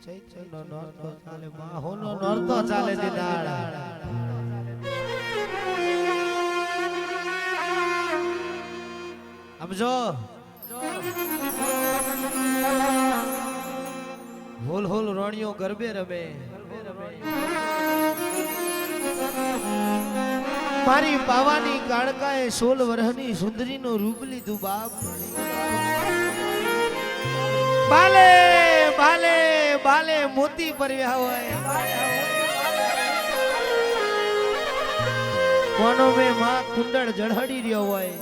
ચૈત્રનો નોરતો ચાલે બાહોનો નોરતો ચાલે દીદાળ સમજો હોલ હોલ રોણિયો ગરબે રમે મારી પાવાની કાળકાએ 16 વર્ષની સુંદરીનું રૂપ લીધું બાપ બાલે બાલે બાલે મોતી પરવ્યા હોય કોનો મે માં કુંડળ જળહડી રહ્યો હોય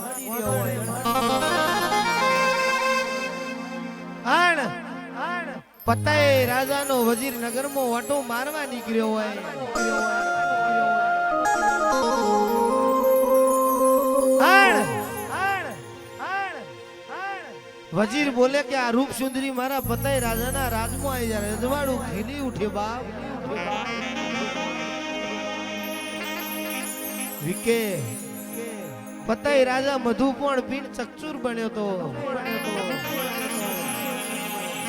આણ પતાએ રાજાનો વજીર નગરમાં વાટો મારવા નીકળ્યો હોય વજીર બોલે કે આ રૂપ સુંદરી મારા પતાએ રાજાના રાજમાં આવી જાય રજવાડું ખીલી ઉઠે બાપ વિકે પતાએ રાજા મધુ પણ પીન ચકચૂર બન્યો તો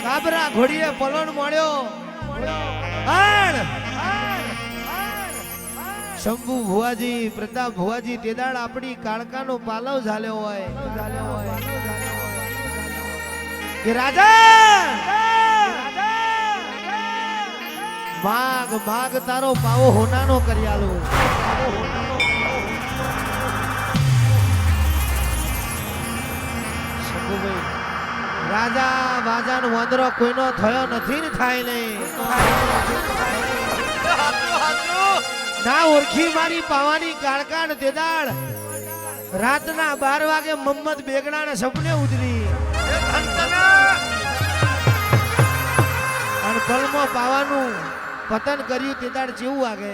કાબરા ઘોડીએ પલણ મળ્યો શંભુ ભુવાજી પ્રતાપ ભુવાજી તેદાળ આપણી કાળકાનો પાલવ ઝાલ્યો હોય કે રાજા માગ માગ તારો પાવો હોનાનો કર્યાલો રાજા બાજાનો વાંદરો કોઈનો થયો નથી ને થાય નહીં ના ઓળખી મારી પાવાની કાળકાણ તેદાળ રાતના 12 વાગે મમ્મદ બેગડાને સપને ઉતરી અને પલમાં પાવાનું પતન કર્યું તેદાળ જેવું વાગે